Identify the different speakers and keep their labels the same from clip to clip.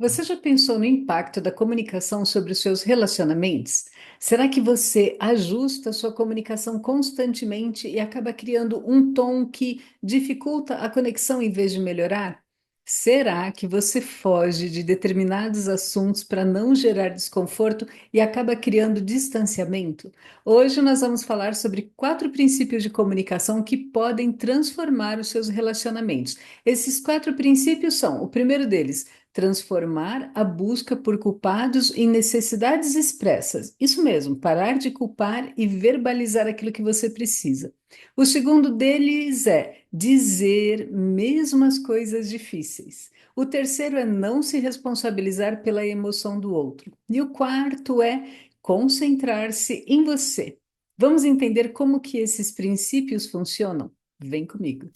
Speaker 1: Você já pensou no impacto da comunicação sobre os seus relacionamentos? Será que você ajusta a sua comunicação constantemente e acaba criando um tom que dificulta a conexão em vez de melhorar? Será que você foge de determinados assuntos para não gerar desconforto e acaba criando distanciamento? Hoje nós vamos falar sobre 4 princípios de comunicação que podem transformar os seus relacionamentos. Esses 4 princípios são: o primeiro deles, transformar a busca por culpados em necessidades expressas. Isso mesmo, parar de culpar e verbalizar aquilo que você precisa. O segundo deles é dizer mesmo as coisas difíceis. O terceiro é não se responsabilizar pela emoção do outro. E o quarto é concentrar-se em você. Vamos entender como que esses princípios funcionam? Vem comigo.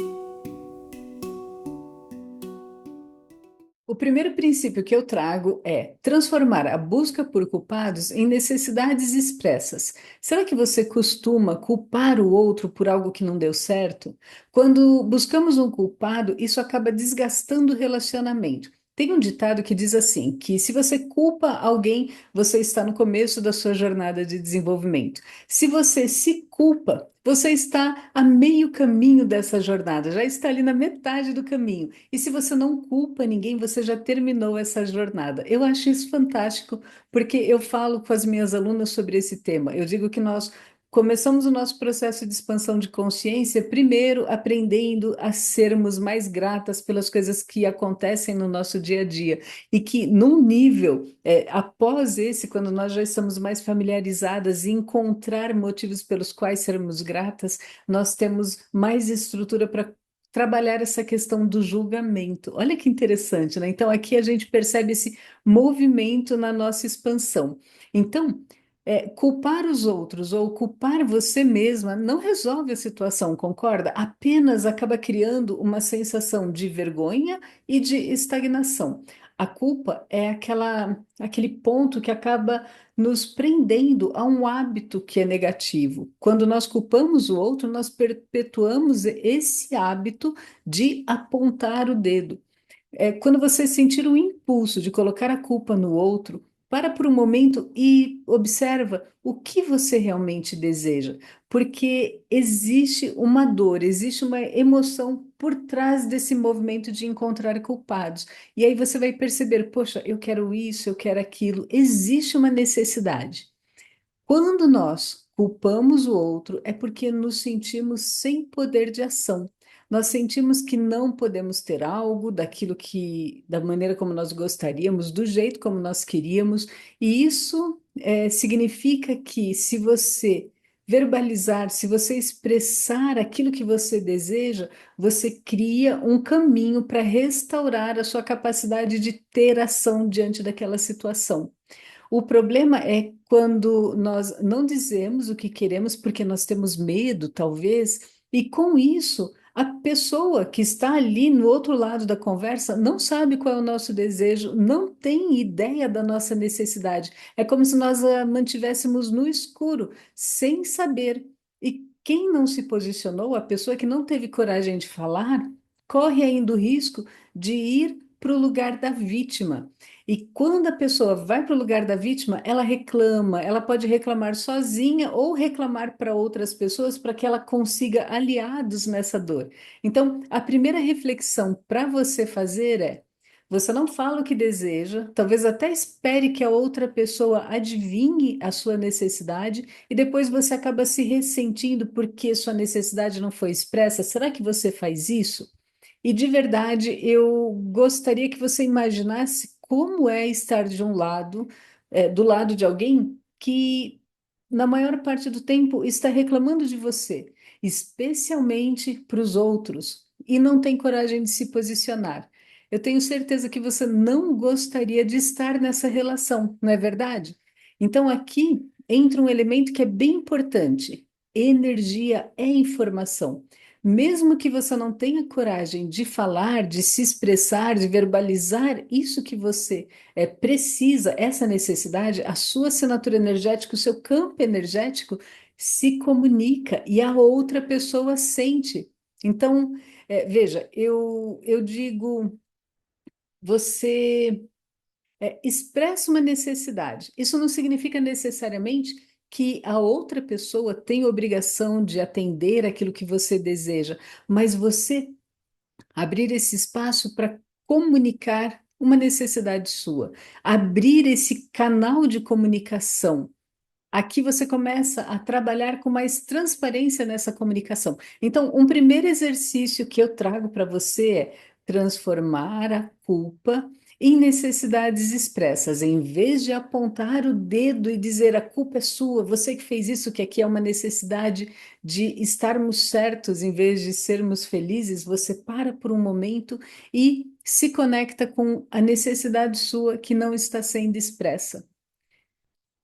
Speaker 1: O primeiro princípio que eu trago é transformar a busca por culpados em necessidades expressas. Será que você costuma culpar o outro por algo que não deu certo? Quando buscamos um culpado, isso acaba desgastando o relacionamento. Tem um ditado que diz assim, que se você culpa alguém, você está no começo da sua jornada de desenvolvimento. Se você se culpa, você está a meio caminho dessa jornada, já está ali na metade do caminho. E se você não culpa ninguém, você já terminou essa jornada. Eu acho isso fantástico, porque eu falo com as minhas alunas sobre esse tema. Eu digo que nós começamos o nosso processo de expansão de consciência, primeiro aprendendo a sermos mais gratas pelas coisas que acontecem no nosso dia a dia. E que, num nível, após esse, quando nós já estamos mais familiarizadas e encontrar motivos pelos quais sermos gratas, nós temos mais estrutura para trabalhar essa questão do julgamento. Olha que interessante, né? Então, aqui a gente percebe esse movimento na nossa expansão. Então, culpar os outros ou culpar você mesma não resolve a situação, concorda? Apenas acaba criando uma sensação de vergonha e de estagnação. A culpa é aquele ponto que acaba nos prendendo a um hábito que é negativo. Quando nós culpamos o outro, nós perpetuamos esse hábito de apontar o dedo. Quando você sentir o impulso de colocar a culpa no outro, para por um momento e observa o que você realmente deseja, porque existe uma dor, existe uma emoção por trás desse movimento de encontrar culpados. E aí você vai perceber, poxa, eu quero isso, eu quero aquilo, existe uma necessidade. Quando nós culpamos o outro, é porque nos sentimos sem poder de ação. Nós sentimos que não podemos ter algo daquilo que, da maneira como nós gostaríamos, do jeito como nós queríamos, e isso significa que se você verbalizar, se você expressar aquilo que você deseja, você cria um caminho para restaurar a sua capacidade de ter ação diante daquela situação. O problema é quando nós não dizemos o que queremos porque nós temos medo, talvez, e com isso a pessoa que está ali no outro lado da conversa não sabe qual é o nosso desejo, não tem ideia da nossa necessidade. É como se nós a mantivéssemos no escuro, sem saber. E quem não se posicionou, a pessoa que não teve coragem de falar, corre ainda o risco de ir para o lugar da vítima. E quando a pessoa vai para o lugar da vítima, ela reclama, ela pode reclamar sozinha ou reclamar para outras pessoas para que ela consiga aliados nessa dor. Então, a primeira reflexão para você fazer é: você não fala o que deseja, talvez até espere que a outra pessoa adivinhe a sua necessidade e depois você acaba se ressentindo porque sua necessidade não foi expressa. Será que você faz isso? E de verdade, eu gostaria que você imaginasse como é estar de um lado, do lado de alguém que, na maior parte do tempo, está reclamando de você, especialmente para os outros, e não tem coragem de se posicionar. Eu tenho certeza que você não gostaria de estar nessa relação, não é verdade? Então, aqui entra um elemento que é bem importante: energia é informação. Mesmo que você não tenha coragem de falar, de se expressar, de verbalizar isso que você precisa, essa necessidade, a sua assinatura energética, o seu campo energético se comunica e a outra pessoa sente. Então, veja, eu digo, você. Expressa uma necessidade. Isso não significa necessariamente que a outra pessoa tem obrigação de atender aquilo que você deseja, mas você abrir esse espaço para comunicar uma necessidade sua, abrir esse canal de comunicação. Aqui você começa a trabalhar com mais transparência nessa comunicação. Então, um primeiro exercício que eu trago para você é transformar a culpa em necessidades expressas. Em vez de apontar o dedo e dizer a culpa é sua, você que fez isso, que aqui é uma necessidade de estarmos certos em vez de sermos felizes, você para por um momento e se conecta com a necessidade sua que não está sendo expressa.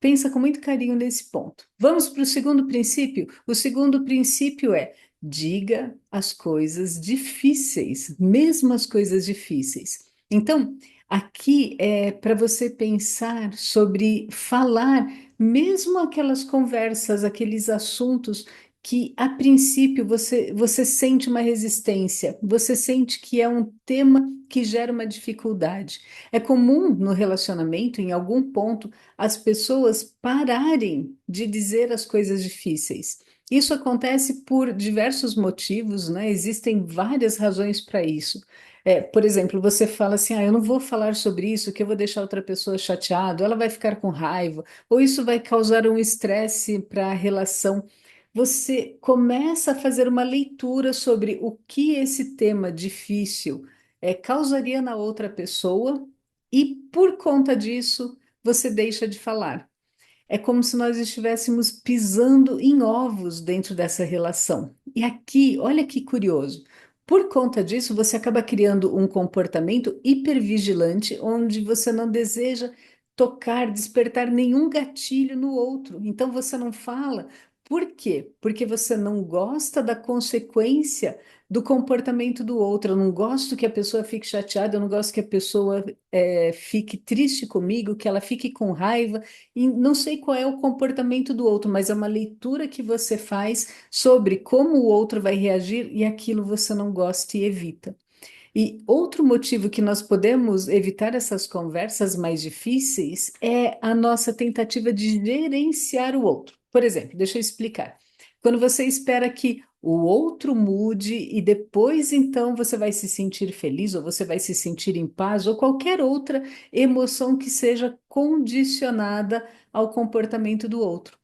Speaker 1: Pensa com muito carinho nesse ponto. Vamos para o segundo princípio? O segundo princípio é: diga as coisas difíceis, mesmo as coisas difíceis. Então, aqui é para você pensar sobre falar, mesmo aquelas conversas, aqueles assuntos que a princípio você sente uma resistência, você sente que é um tema que gera uma dificuldade. É comum no relacionamento, em algum ponto, as pessoas pararem de dizer as coisas difíceis. Isso acontece por diversos motivos, né? Existem várias razões para isso. Por exemplo, você fala assim: eu não vou falar sobre isso, que eu vou deixar outra pessoa chateada, ela vai ficar com raiva, ou isso vai causar um estresse para a relação. Você começa a fazer uma leitura sobre o que esse tema difícil causaria na outra pessoa, e por conta disso você deixa de falar. É como se nós estivéssemos pisando em ovos dentro dessa relação. E aqui, olha que curioso. Por conta disso, você acaba criando um comportamento hipervigilante, onde você não deseja tocar, despertar nenhum gatilho no outro. Então você não fala. Por quê? Porque você não gosta da consequência do comportamento do outro. Eu não gosto que a pessoa fique chateada, eu não gosto que a pessoa fique triste comigo, que ela fique com raiva. E não sei qual é o comportamento do outro, mas é uma leitura que você faz sobre como o outro vai reagir e aquilo você não gosta e evita. E outro motivo que nós podemos evitar essas conversas mais difíceis é a nossa tentativa de gerenciar o outro. Por exemplo, deixa eu explicar. Quando você espera que o outro mude e depois então você vai se sentir feliz ou você vai se sentir em paz ou qualquer outra emoção que seja condicionada ao comportamento do outro.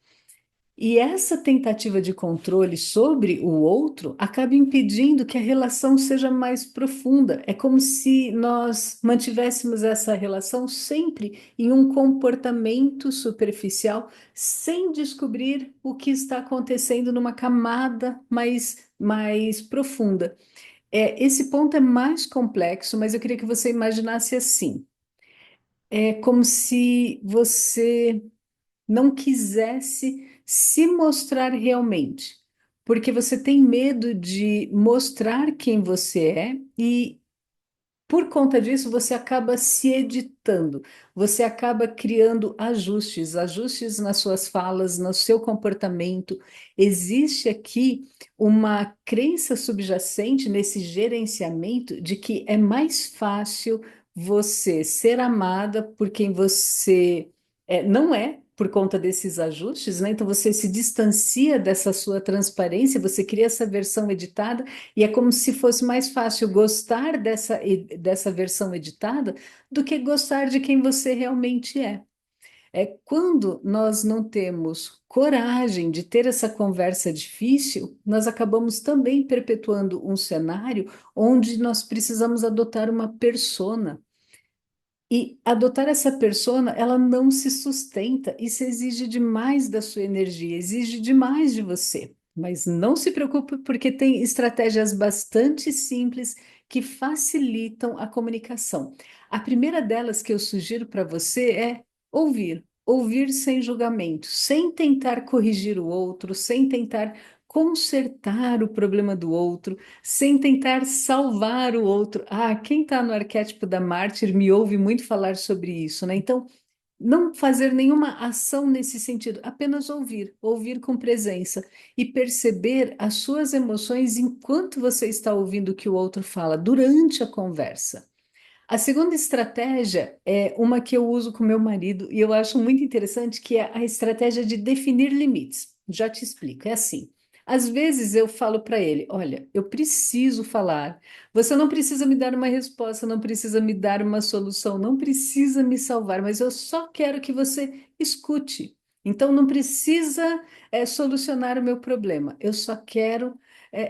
Speaker 1: E essa tentativa de controle sobre o outro acaba impedindo que a relação seja mais profunda. É como se nós mantivéssemos essa relação sempre em um comportamento superficial, sem descobrir o que está acontecendo numa camada mais profunda. Esse ponto é mais complexo, mas eu queria que você imaginasse assim: é como se você não quisesse se mostrar realmente, porque você tem medo de mostrar quem você é e por conta disso você acaba se editando, você acaba criando ajustes, ajustes nas suas falas, no seu comportamento. Existe aqui uma crença subjacente nesse gerenciamento de que é mais fácil você ser amada por quem você não é, por conta desses ajustes, né? Então você se distancia dessa sua transparência, você cria essa versão editada, e é como se fosse mais fácil gostar dessa versão editada do que gostar de quem você realmente é. Quando nós não temos coragem de ter essa conversa difícil, nós acabamos também perpetuando um cenário onde nós precisamos adotar uma persona. E adotar essa persona, ela não se sustenta. Isso exige demais da sua energia, exige demais de você. Mas não se preocupe, porque tem estratégias bastante simples que facilitam a comunicação. A primeira delas que eu sugiro para você é ouvir. Ouvir sem julgamento, sem tentar corrigir o outro, sem tentar consertar o problema do outro, sem tentar salvar o outro. Quem está no arquétipo da mártir me ouve muito falar sobre isso, né? Então, não fazer nenhuma ação nesse sentido, apenas ouvir, ouvir com presença e perceber as suas emoções enquanto você está ouvindo o que o outro fala, durante a conversa. A segunda estratégia é uma que eu uso com meu marido e eu acho muito interessante, que é a estratégia de definir limites. Já te explico, é assim. Às vezes eu falo para ele, olha, eu preciso falar. Você não precisa me dar uma resposta, não precisa me dar uma solução, não precisa me salvar, mas eu só quero que você escute. Então não precisa solucionar o meu problema. Eu só quero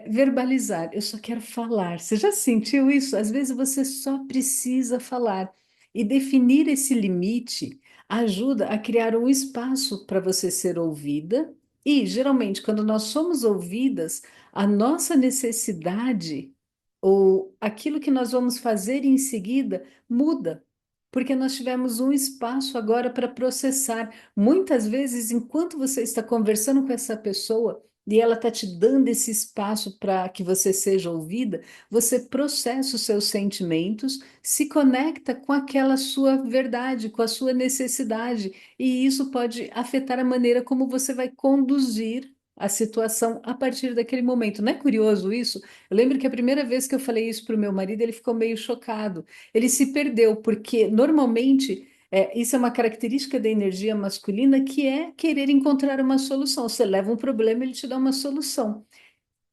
Speaker 1: verbalizar, eu só quero falar. Você já sentiu isso? Às vezes você só precisa falar. E definir esse limite ajuda a criar um espaço para você ser ouvida. E, geralmente, quando nós somos ouvidas, a nossa necessidade ou aquilo que nós vamos fazer em seguida muda. Porque nós tivemos um espaço agora para processar. Muitas vezes, enquanto você está conversando com essa pessoa, e ela está te dando esse espaço para que você seja ouvida, você processa os seus sentimentos, se conecta com aquela sua verdade, com a sua necessidade, e isso pode afetar a maneira como você vai conduzir a situação a partir daquele momento. Não é curioso isso? Eu lembro que a primeira vez que eu falei isso para o meu marido, ele ficou meio chocado. Ele se perdeu, porque normalmente isso é uma característica da energia masculina que é querer encontrar uma solução. Você leva um problema, ele te dá uma solução.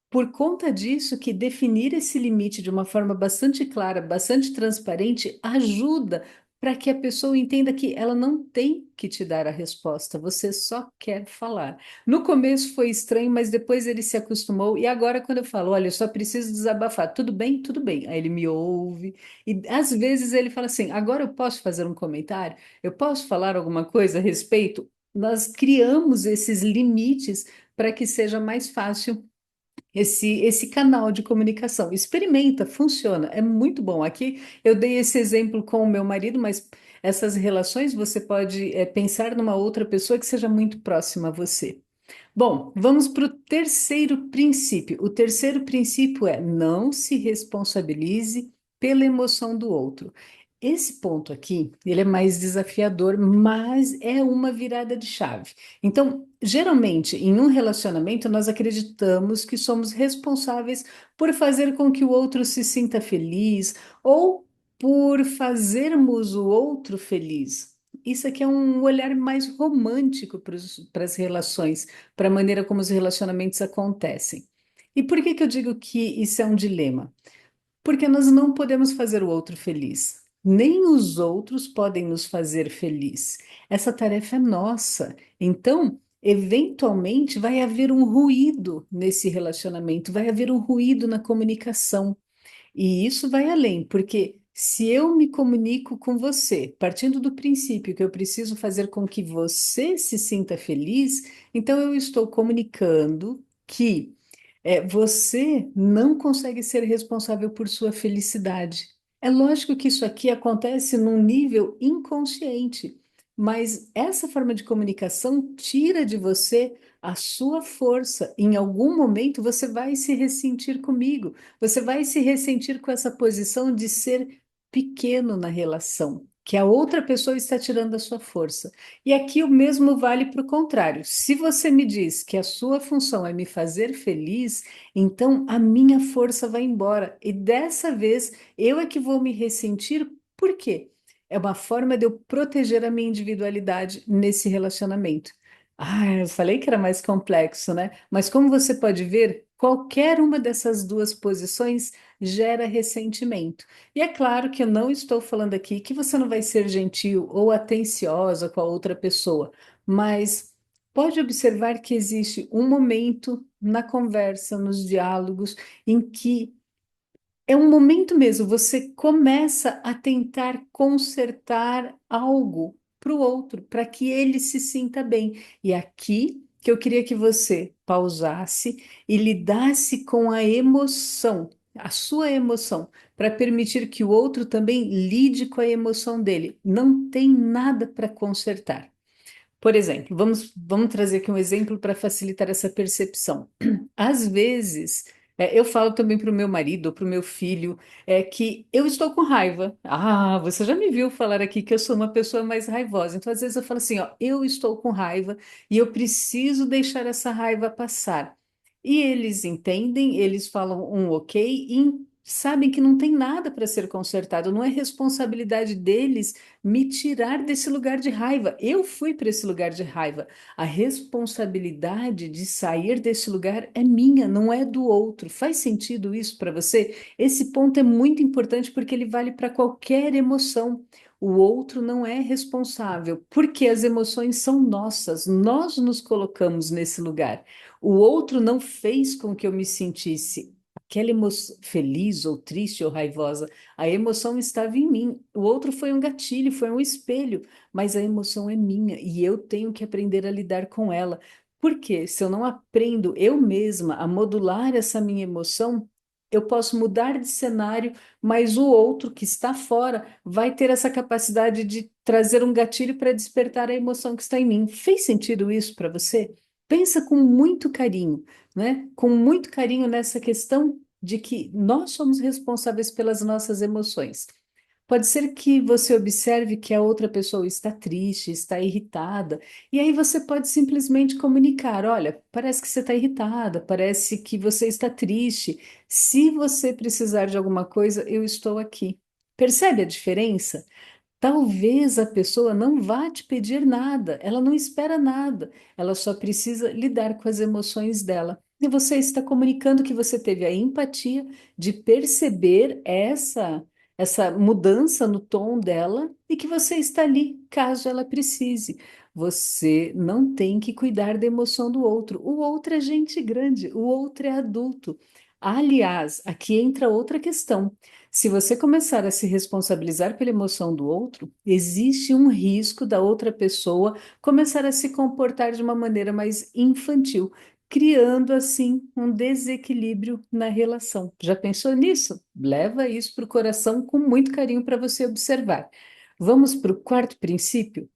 Speaker 1: Por conta disso, que definir esse limite de uma forma bastante clara, bastante transparente, ajuda para que a pessoa entenda que ela não tem que te dar a resposta, você só quer falar. No começo foi estranho, mas depois ele se acostumou, e agora, quando eu falo, olha, eu só preciso desabafar, tudo bem? Tudo bem. Aí ele me ouve, e às vezes ele fala assim: agora eu posso fazer um comentário? Eu posso falar alguma coisa a respeito? Nós criamos esses limites para que seja mais fácil esse canal de comunicação. Experimenta, funciona, é muito bom. Aqui eu dei esse exemplo com o meu marido, mas essas relações você pode pensar numa outra pessoa que seja muito próxima a você. Bom, vamos para o terceiro princípio. O terceiro princípio é: não se responsabilize pela emoção do outro. Esse ponto aqui, ele é mais desafiador, mas é uma virada de chave. Então, geralmente, em um relacionamento, nós acreditamos que somos responsáveis por fazer com que o outro se sinta feliz ou por fazermos o outro feliz. Isso aqui é um olhar mais romântico para as relações, para a maneira como os relacionamentos acontecem. E por que que eu digo que isso é um dilema? Porque nós não podemos fazer o outro feliz, nem os outros podem nos fazer feliz. Essa tarefa é nossa. Então, eventualmente, vai haver um ruído nesse relacionamento, vai haver um ruído na comunicação. E isso vai além, porque se eu me comunico com você, partindo do princípio que eu preciso fazer com que você se sinta feliz, então eu estou comunicando que você não consegue ser responsável por sua felicidade. É lógico que isso aqui acontece num nível inconsciente, mas essa forma de comunicação tira de você a sua força. Em algum momento você vai se ressentir comigo, você vai se ressentir com essa posição de ser pequeno na relação, que a outra pessoa está tirando a sua força. E aqui o mesmo vale para o contrário. Se você me diz que a sua função é me fazer feliz, então a minha força vai embora. E dessa vez eu é que vou me ressentir. Por quê? É uma forma de eu proteger a minha individualidade nesse relacionamento. Ah, eu falei que era mais complexo, né? Mas como você pode ver, qualquer uma dessas duas posições gera ressentimento. E é claro que eu não estou falando aqui que você não vai ser gentil ou atenciosa com a outra pessoa, mas pode observar que existe um momento na conversa, nos diálogos, em que é um momento mesmo, você começa a tentar consertar algo para o outro, para que ele se sinta bem. E aqui que eu queria que você pausasse e lidasse com a emoção, a sua emoção, para permitir que o outro também lide com a emoção dele. Não tem nada para consertar. Por exemplo, vamos trazer aqui um exemplo para facilitar essa percepção. Às vezes, eu falo também para o meu marido ou para o meu filho que eu estou com raiva. Ah, você já me viu falar aqui que eu sou uma pessoa mais raivosa. Então, às vezes, eu falo assim: ó, eu estou com raiva e eu preciso deixar essa raiva passar. E eles entendem, eles falam um ok, sabem que não tem nada para ser consertado, não é responsabilidade deles me tirar desse lugar de raiva. Eu fui para esse lugar de raiva. A responsabilidade de sair desse lugar é minha, não é do outro. Faz sentido isso para você? Esse ponto é muito importante porque ele vale para qualquer emoção. O outro não é responsável, porque as emoções são nossas, nós nos colocamos nesse lugar. O outro não fez com que eu me sentisse aquela emoção feliz ou triste ou raivosa, a emoção estava em mim. O outro foi um gatilho, foi um espelho, mas a emoção é minha e eu tenho que aprender a lidar com ela. Porque se eu não aprendo eu mesma a modular essa minha emoção, eu posso mudar de cenário, mas o outro que está fora vai ter essa capacidade de trazer um gatilho para despertar a emoção que está em mim. Fez sentido isso para você? Pensa com muito carinho, né? Com muito carinho nessa questão de que nós somos responsáveis pelas nossas emoções. Pode ser que você observe que a outra pessoa está triste, está irritada, e aí você pode simplesmente comunicar: olha, parece que você está irritada, parece que você está triste. Se você precisar de alguma coisa, eu estou aqui. Percebe a diferença? Talvez a pessoa não vá te pedir nada, ela não espera nada, ela só precisa lidar com as emoções dela. E você está comunicando que você teve a empatia de perceber essa mudança no tom dela e que você está ali caso ela precise. Você não tem que cuidar da emoção do outro. O outro é gente grande, o outro é adulto. Aliás, aqui entra outra questão. Se você começar a se responsabilizar pela emoção do outro, existe um risco da outra pessoa começar a se comportar de uma maneira mais infantil, criando assim um desequilíbrio na relação. Já pensou nisso? Leva isso para o coração com muito carinho para você observar. Vamos para o quarto princípio?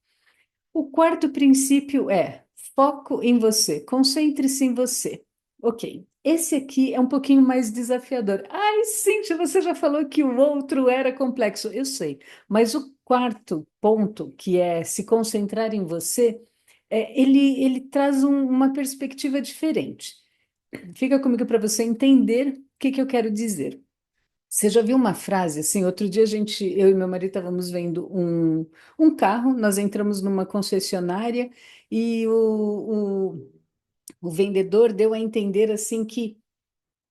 Speaker 1: O quarto princípio é foco em você, concentre-se em você. Ok, esse aqui é um pouquinho mais desafiador. Ai, Cíntia, você já falou que o outro era complexo. Eu sei, mas o quarto ponto, que é se concentrar em você, ele traz uma perspectiva diferente. Fica comigo para você entender o que que eu quero dizer. Você já viu uma frase assim? Outro dia eu e meu marido estávamos vendo um carro, nós entramos numa concessionária e o vendedor deu a entender assim que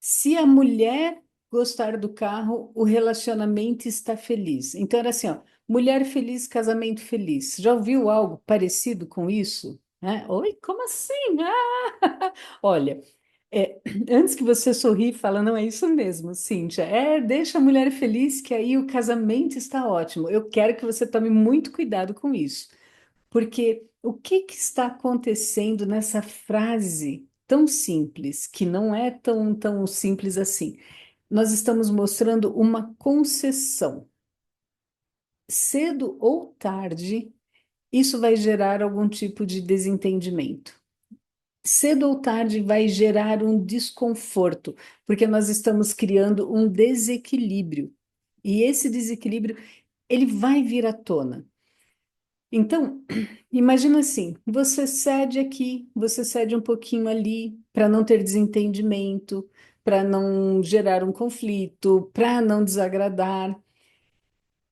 Speaker 1: se a mulher gostar do carro, o relacionamento está feliz. Então era assim, ó, mulher feliz, casamento feliz. Já ouviu algo parecido com isso? Né? Oi, como assim? Ah! Olha, é, antes que você sorri, fala, não é isso mesmo, Cíntia. Deixa a mulher feliz, que aí o casamento está ótimo. Eu quero que você tome muito cuidado com isso, porque o que que está acontecendo nessa frase tão simples, que não é tão simples assim? Nós estamos mostrando uma concessão. Cedo ou tarde, isso vai gerar algum tipo de desentendimento. Cedo ou tarde vai gerar um desconforto, porque nós estamos criando um desequilíbrio. E esse desequilíbrio, ele vai vir à tona. Então, imagina assim, você cede aqui, você cede um pouquinho ali, para não ter desentendimento, para não gerar um conflito, para não desagradar.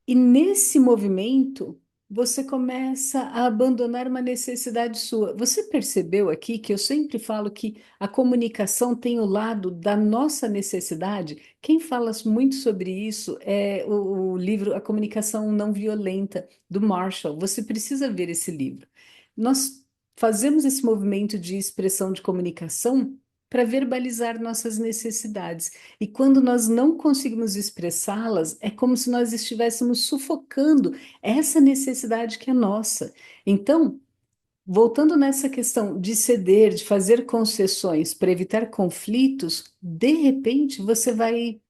Speaker 1: E nesse movimento, você começa a abandonar uma necessidade sua. Você percebeu aqui que eu sempre falo que a comunicação tem o lado da nossa necessidade? Quem fala muito sobre isso é o livro A Comunicação Não Violenta, do Marshall. Você precisa ver esse livro. Nós fazemos esse movimento de expressão de comunicação para verbalizar nossas necessidades. E quando nós não conseguimos expressá-las, é como se nós estivéssemos sufocando essa necessidade que é nossa. Então, voltando nessa questão de ceder, de fazer concessões para evitar conflitos, de repente você vai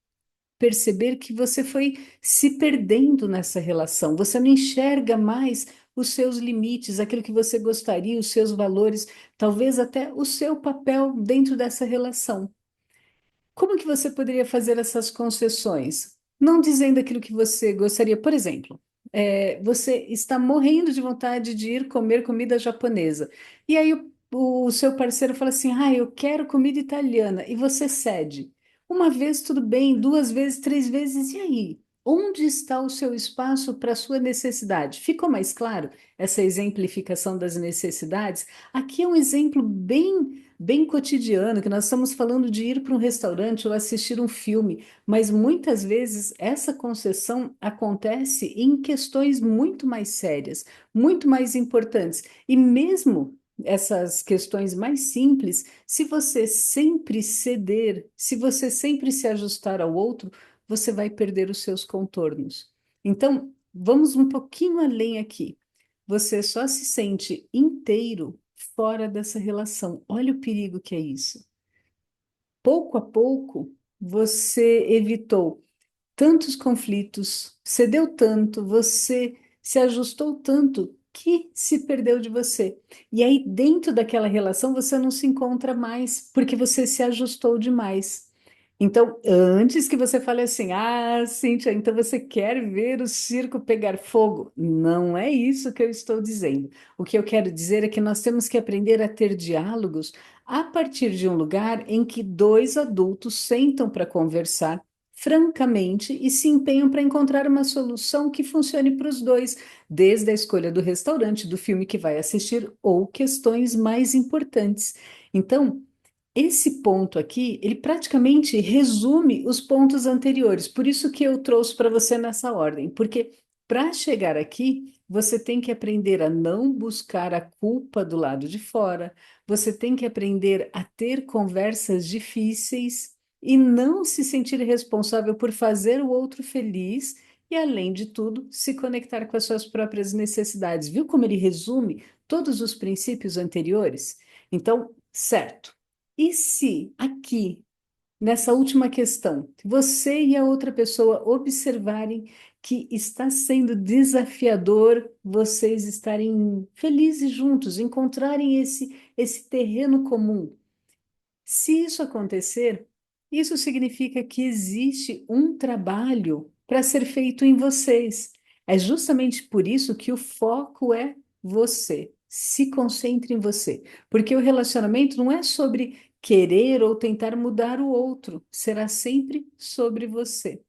Speaker 1: perceber que você foi se perdendo nessa relação. Você não enxerga mais os seus limites, aquilo que você gostaria, os seus valores, talvez até o seu papel dentro dessa relação. Como que você poderia fazer essas concessões? Não dizendo aquilo que você gostaria. Por exemplo, você está morrendo de vontade de ir comer comida japonesa. E aí o seu parceiro fala assim: ah, eu quero comida italiana. E você cede. Uma vez tudo bem, duas vezes, três vezes, e aí? Onde está o seu espaço para a sua necessidade? Ficou mais claro essa exemplificação das necessidades? Aqui é um exemplo bem cotidiano, que nós estamos falando de ir para um restaurante ou assistir um filme, mas muitas vezes essa concessão acontece em questões muito mais sérias, muito mais importantes. E mesmo essas questões mais simples, se você sempre ceder, se você sempre se ajustar ao outro, você vai perder os seus contornos. Então, vamos um pouquinho além aqui. Você só se sente inteiro fora dessa relação. Olha o perigo que é isso. Pouco a pouco, você evitou tantos conflitos, cedeu tanto, você se ajustou tanto que se perdeu de você. E aí, dentro daquela relação, você não se encontra mais, porque você se ajustou demais. Então, antes que você fale assim, ah, Cíntia, então você quer ver o circo pegar fogo? Não é isso que eu estou dizendo. O que eu quero dizer é que nós temos que aprender a ter diálogos a partir de um lugar em que dois adultos sentam para conversar francamente e se empenham para encontrar uma solução que funcione para os dois, desde a escolha do restaurante, do filme que vai assistir ou questões mais importantes. Então, esse ponto aqui, ele praticamente resume os pontos anteriores, por isso que eu trouxe para você nessa ordem, porque para chegar aqui, você tem que aprender a não buscar a culpa do lado de fora, você tem que aprender a ter conversas difíceis e não se sentir responsável por fazer o outro feliz e, além de tudo, se conectar com as suas próprias necessidades. Viu como ele resume todos os princípios anteriores? Então, certo. E se aqui, nessa última questão, você e a outra pessoa observarem que está sendo desafiador vocês estarem felizes juntos, encontrarem esse terreno comum? Se isso acontecer, isso significa que existe um trabalho para ser feito em vocês. É justamente por isso que o foco é você. Se concentre em você, porque o relacionamento não é sobre querer ou tentar mudar o outro, será sempre sobre você.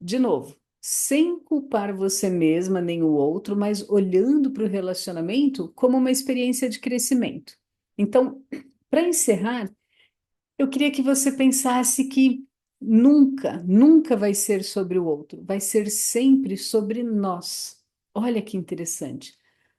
Speaker 1: De novo, sem culpar você mesma nem o outro, mas olhando para o relacionamento como uma experiência de crescimento. Então, para encerrar, eu queria que você pensasse que nunca vai ser sobre o outro, vai ser sempre sobre nós. Olha que interessante.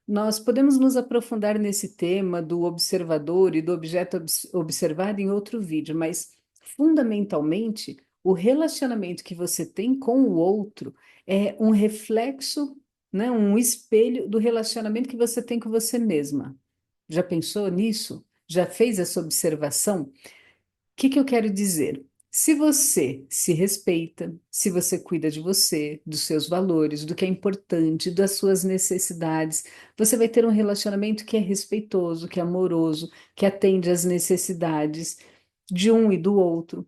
Speaker 1: Nós podemos nos aprofundar nesse tema do observador e do objeto observado em outro vídeo, mas fundamentalmente o relacionamento que você tem com o outro é um reflexo, né, um espelho do relacionamento que você tem com você mesma. Já pensou nisso? Já fez essa observação? Que eu quero dizer? Se você se respeita, se você cuida de você, dos seus valores, do que é importante, das suas necessidades, você vai ter um relacionamento que é respeitoso, que é amoroso, que atende às necessidades de um e do outro.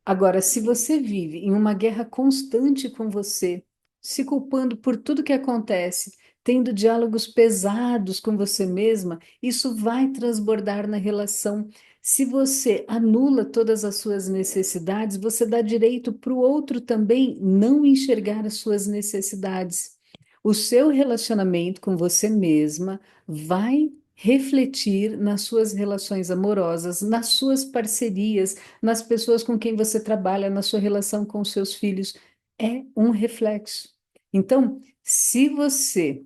Speaker 1: Agora, se você vive em uma guerra constante com você, se culpando por tudo que acontece, tendo diálogos pesados com você mesma, isso vai transbordar na relação. Se você anula todas as suas necessidades, você dá direito para o outro também não enxergar as suas necessidades. O seu relacionamento com você mesma vai refletir nas suas relações amorosas, nas suas parcerias, nas pessoas com quem você trabalha, na sua relação com os seus filhos, é um reflexo. Então, se você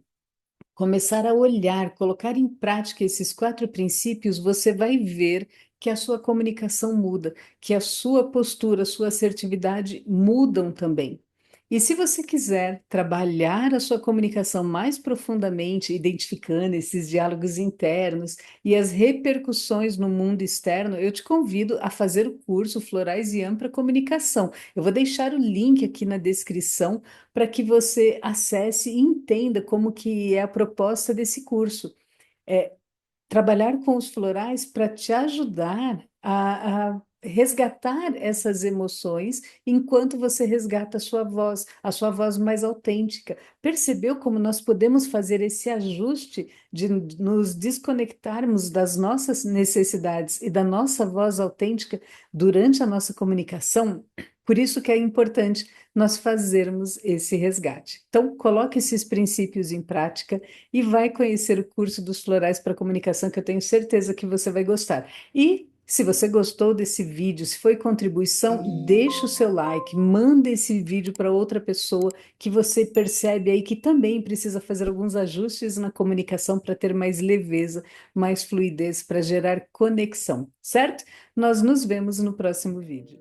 Speaker 1: começar a olhar, colocar em prática esses quatro princípios, você vai ver que a sua comunicação muda, que a sua postura, a sua assertividade mudam também. E se você quiser trabalhar a sua comunicação mais profundamente, identificando esses diálogos internos e as repercussões no mundo externo, eu te convido a fazer o curso Florais e Ampla Comunicação. Eu vou deixar o link aqui na descrição para que você acesse e entenda como que é a proposta desse curso. É trabalhar com os florais para te ajudar a resgatar essas emoções enquanto você resgata a sua voz mais autêntica. Percebeu como nós podemos fazer esse ajuste de nos desconectarmos das nossas necessidades e da nossa voz autêntica durante a nossa comunicação? Por isso que é importante nós fazermos esse resgate. Então, coloque esses princípios em prática e vai conhecer o curso dos Florais para Comunicação, que eu tenho certeza que você vai gostar. E se você gostou desse vídeo, se foi contribuição, deixa o seu like, manda esse vídeo para outra pessoa que você percebe aí que também precisa fazer alguns ajustes na comunicação para ter mais leveza, mais fluidez, para gerar conexão, certo? Nós nos vemos no próximo vídeo.